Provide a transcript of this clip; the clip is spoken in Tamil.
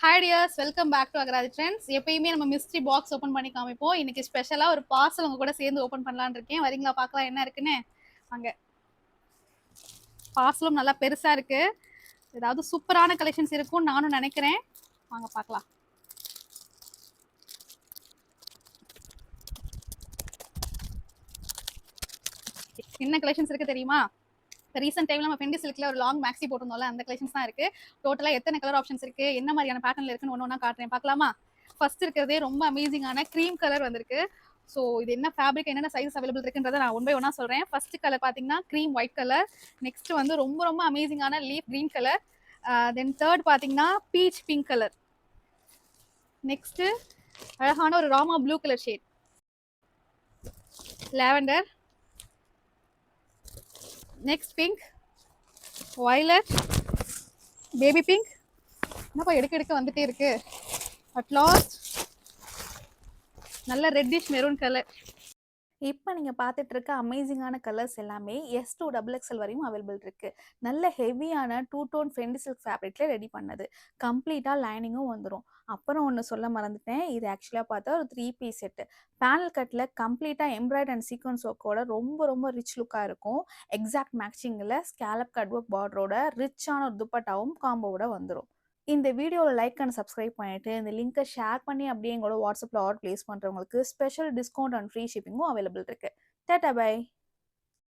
Hi dears, welcome back to Agarathi trends. எப்பயுமே நம்ம மிஸ்ட்ரி பாக்ஸ் ஓப்பன் பண்ணி காமிப்போம். இன்னைக்கு ஸ்பெஷலாக ஒரு பார்சல் உங்க கூட சேர்ந்து ஓப்பன் பண்ணலான்னு இருக்கேன். வரீங்களா? பார்க்கலாம் என்ன இருக்குன்னு. அங்கே பார்சலும் நல்லா பெருசாக இருக்கு. ஏதாவது சூப்பரான கலெக்ஷன்ஸ் இருக்கும்னு நானும் நினைக்கிறேன். வாங்க பார்க்கலாம். என்ன கலெக்ஷன்ஸ் இருக்கு தெரியுமா? ரீசெண்ட் டைம்ல நம்ம பெண்டி சில்க்ல ஒரு லாங் மேக்ஸி போட்டிருந்தோம்ல, அந்த கலெக்ஷன்ஸ் தான் இருக்கு. டோட்டலா எத்தனை கலர் ஆப்ஷன்ஸ் இருக்கு, என்ன மாதிரியான பேட்டர்ன்ல இருக்குன்னு ஒண்ணா காட்டுறேன். பார்க்கலாமா? ஃபர்ஸ்ட் இருக்கிறதே ரொம்ப அமேசிங்கான க்ரீம் கலர் வந்திருக்கு. ஸோ இது என்ன ஃபேப்ரிக், என்னென்ன சைஸ் அவைலபிள் இருக்குன்றதை நான் ஒன் பை ஒன்னா சொல்றேன். ஃபர்ஸ்ட் கலர் பார்த்தீங்கன்னா க்ரீம் ஒயிட் கலர். நெக்ஸ்ட் வந்து ரொம்ப ரொம்ப அமேசிங்கான leaf green colour. Then third பார்த்தீங்கன்னா பீச் பிங்க் கலர். நெக்ஸ்ட் அழகான ஒரு Rama blue colour shade, lavender. Next pink, violet, baby pink. என்னப்பா எடுக்க வந்துட்டே இருக்கு. அட் லாஸ்ட் நல்ல ரெட்டிஷ் மெரூன் கலர். இப்போ நீங்கள் பார்த்துட்டு இருக்க அமேசிங்கான கலர்ஸ் எல்லாமே S to XXL வரையும் அவைலபிள் இருக்குது. நல்ல ஹெவியான டூ டோன் ஃபெண்டி சில்க் ஃபேப்ரிக்கில் ரெடி பண்ணது. கம்ப்ளீட்டாக லைனிங்கும் வந்துடும். அப்புறம் ஒன்று சொல்ல மறந்துட்டேன், இது ஆக்சுவலாக பார்த்தா ஒரு 3 பீஸ் செட்டு. பேனல் கட்டில் கம்ப்ளீட்டாக எம்ப்ராய்ட் அண்ட் சீக்வன்ஸ் ஒர்க்கோட ரொம்ப ரொம்ப ரிச் லுக்காக இருக்கும். எக்ஸாக்ட் மேட்சிங்கில் ஸ்கேலப் கட் ஒர்க் பார்டரோட ரிச்சான ஒரு துப்பட்டாவும் காம்போவோட வந்துடும். இந்த வீடியோவில் லைக் அண்ட் சப்ஸ்கிரைப் பண்ணிவிட்டு இந்த லிங்க்கை ஷேர் பண்ணி அப்படியே எங்களோட வாட்ஸ்அப்பில் ஆர்டர் ப்ளேஸ் பண்ணுறவங்களுக்கு ஸ்பெஷல் டிஸ்கவுண்ட் அண்ட் ஃப்ரீ ஷிப்பிங்கும் அவைலபிள் இருக்குது. Tata by.